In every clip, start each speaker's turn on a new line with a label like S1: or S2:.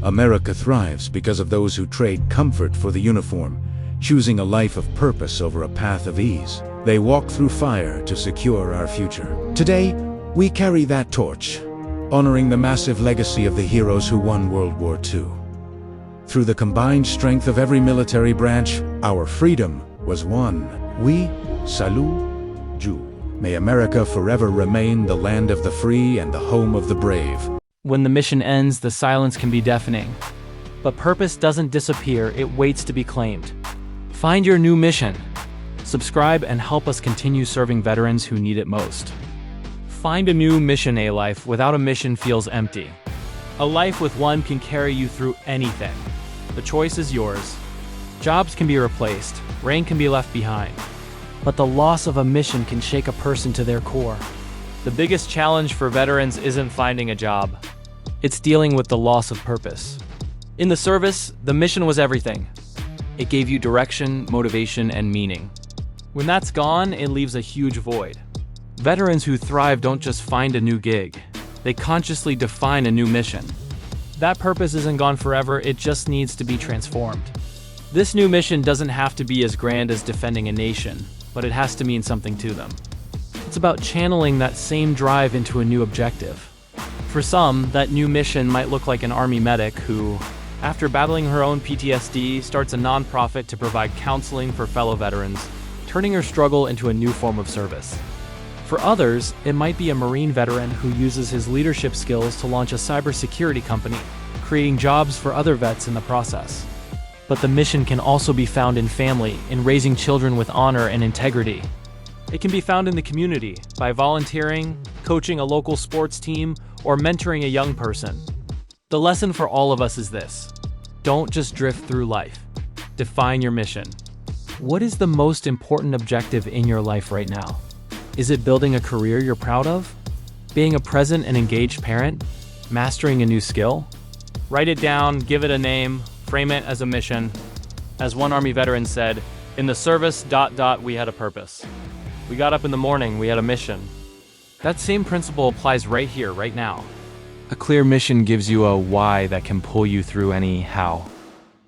S1: America thrives because of those who trade comfort for the uniform, choosing a life of purpose over a path of ease. They walk through fire to secure our future. Today, we carry that torch, honoring the massive legacy of the heroes who won World War II. Through the combined strength of every military branch, our freedom was won. We salute you. May America forever remain the land of the free and the home of the brave.
S2: When the mission ends, the silence can be deafening. But purpose doesn't disappear, it waits to be claimed. Find your new mission. Subscribe and help us continue serving veterans who need it most. Find a new mission. A life without a mission feels empty. A life with one can carry you through anything. The choice is yours. Jobs can be replaced, rank can be left behind. But the loss of a mission can shake a person to their core. The biggest challenge for veterans isn't finding a job. It's dealing with the loss of purpose. In the service, the mission was everything. It gave you direction, motivation, and meaning. When that's gone, it leaves a huge void. Veterans who thrive don't just find a new gig. They consciously define a new mission. That purpose isn't gone forever, it just needs to be transformed. This new mission doesn't have to be as grand as defending a nation, but it has to mean something to them. It's about channeling that same drive into a new objective. For some, that new mission might look like an Army medic who, after battling her own PTSD, starts a nonprofit to provide counseling for fellow veterans, turning her struggle into a new form of service. For others, it might be a Marine veteran who uses his leadership skills to launch a cybersecurity company, creating jobs for other vets in the process. But the mission can also be found in family, in raising children with honor and integrity. It can be found in the community, by volunteering, coaching a local sports team, or mentoring a young person. The lesson for all of us is this: don't just drift through life. Define your mission. What is the most important objective in your life right now? Is it building a career you're proud of? Being a present and engaged parent? Mastering a new skill? Write it down, give it a name, frame it as a mission. As one Army veteran said, in the service, we had a purpose. We got up in the morning, we had a mission. That same principle applies right here, right now. A clear mission gives you a why that can pull you through any how.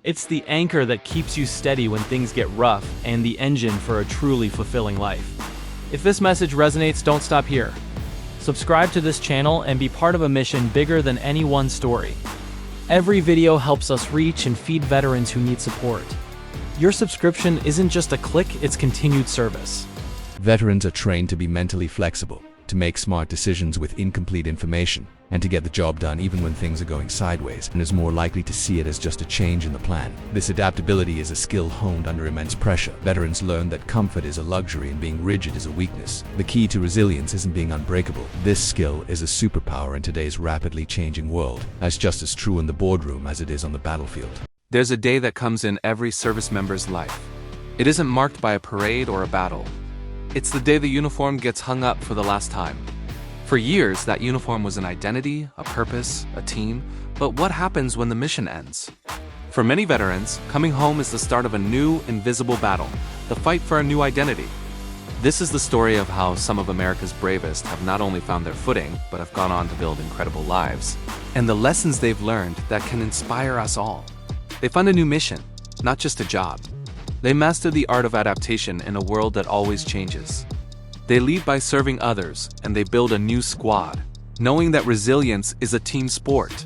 S2: It's the anchor that keeps you steady when things get rough and the engine for a truly fulfilling life. If this message resonates, don't stop here. Subscribe to this channel and be part of a mission bigger than any one story. Every video helps us reach and feed veterans who need support. Your subscription isn't just a click, it's continued service.
S3: Veterans are trained to be mentally flexible, to make smart decisions with incomplete information, and to get the job done even when things are going sideways, and is more likely to see it as just a change in the plan. This adaptability is a skill honed under immense pressure. Veterans learn that comfort is a luxury and being rigid is a weakness. The key to resilience isn't being unbreakable. This skill is a superpower in today's rapidly changing world, as just as true in the boardroom as it is on the battlefield.
S4: There's a day that comes in every service member's life. It isn't marked by a parade or a battle. It's the day the uniform gets hung up for the last time. For years, that uniform was an identity, a purpose, a team, but what happens when the mission ends? For many veterans, coming home is the start of a new, invisible battle, the fight for a new identity. This is the story of how some of America's bravest have not only found their footing, but have gone on to build incredible lives, and the lessons they've learned that can inspire us all. They find a new mission, not just a job. They master the art of adaptation in a world that always changes. They lead by serving others, and they build a new squad, knowing that resilience is a team sport.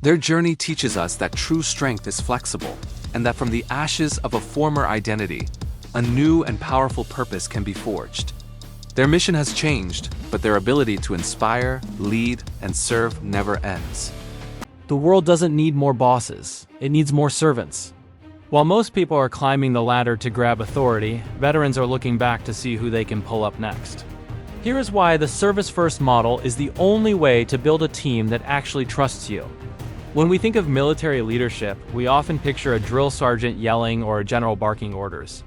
S4: Their journey teaches us that true strength is flexible, and that from the ashes of a former identity, a new and powerful purpose can be forged. Their mission has changed, but their ability to inspire, lead, and serve never ends.
S2: The world doesn't need more bosses, it needs more servants. While most people are climbing the ladder to grab authority, veterans are looking back to see who they can pull up next. Here is why the service-first model is the only way to build a team that actually trusts you. When we think of military leadership, we often picture a drill sergeant yelling or a general barking orders.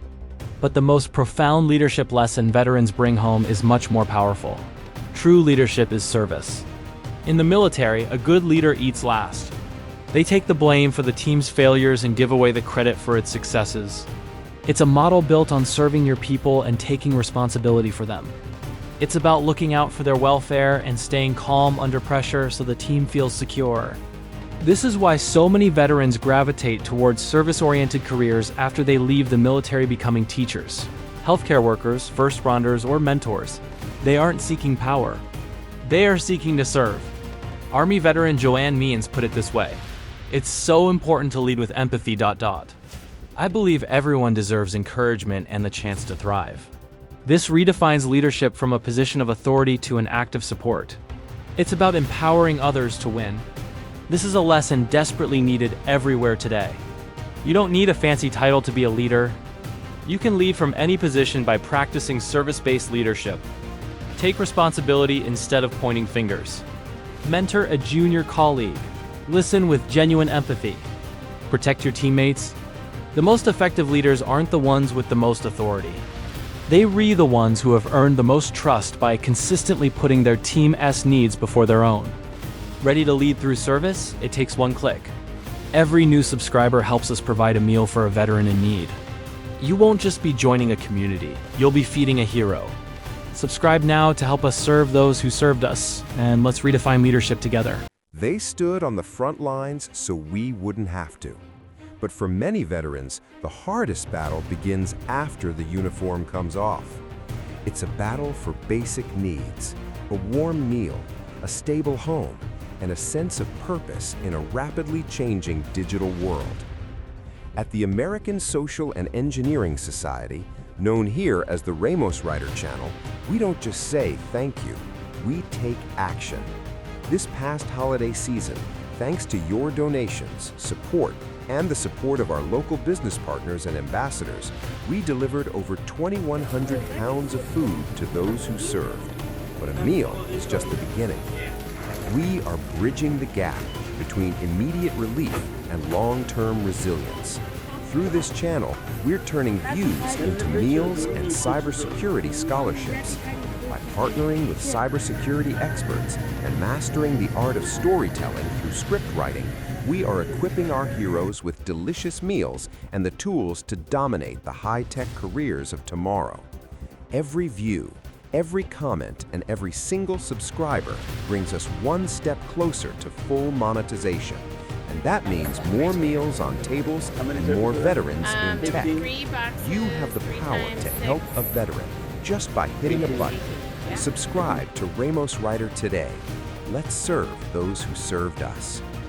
S2: But the most profound leadership lesson veterans bring home is much more powerful. True leadership is service. In the military, a good leader eats last. They take the blame for the team's failures and give away the credit for its successes. It's a model built on serving your people and taking responsibility for them. It's about looking out for their welfare and staying calm under pressure so the team feels secure. This is why so many veterans gravitate towards service-oriented careers after they leave the military, becoming teachers, healthcare workers, first responders, or mentors. They aren't seeking power. They are seeking to serve. Army veteran Joanne Means put it this way: "It's so important to lead with empathy. I believe everyone deserves encouragement and the chance to thrive." This redefines leadership from a position of authority to an act of support. It's about empowering others to win. This is a lesson desperately needed everywhere today. You don't need a fancy title to be a leader. You can lead from any position by practicing service-based leadership. Take responsibility instead of pointing fingers. Mentor a junior colleague. Listen with genuine empathy. Protect your teammates. The most effective leaders aren't the ones with the most authority. They are the ones who have earned the most trust by consistently putting their team's needs before their own. Ready to lead through service? It takes one click. Every new subscriber helps us provide a meal for a veteran in need. You won't just be joining a community, you'll be feeding a hero. Subscribe now to help us serve those who served us, and let's redefine leadership together.
S5: They stood on the front lines so we wouldn't have to. But for many veterans, the hardest battle begins after the uniform comes off. It's a battle for basic needs: a warm meal, a stable home, and a sense of purpose in a rapidly changing digital world. At the American Social and Engineering Society, known here as the Ramoswriter channel, we don't just say thank you, we take action. This past holiday season, thanks to your donations, support, and the support of our local business partners and ambassadors, we delivered over 2,100 pounds of food to those who served. But a meal is just the beginning. We are bridging the gap between immediate relief and long-term resilience. Through this channel, we're turning views into meals and cybersecurity scholarships. By partnering with cybersecurity experts and mastering the art of storytelling through script writing, we are equipping our heroes with delicious meals and the tools to dominate the high-tech careers of tomorrow. Every view, every comment, and every single subscriber brings us one step closer to full monetization. And that means more meals on tables and more veterans in tech. You have the power to help a veteran just by hitting a button. Subscribe to Ramoswriter today. Let's serve those who served us.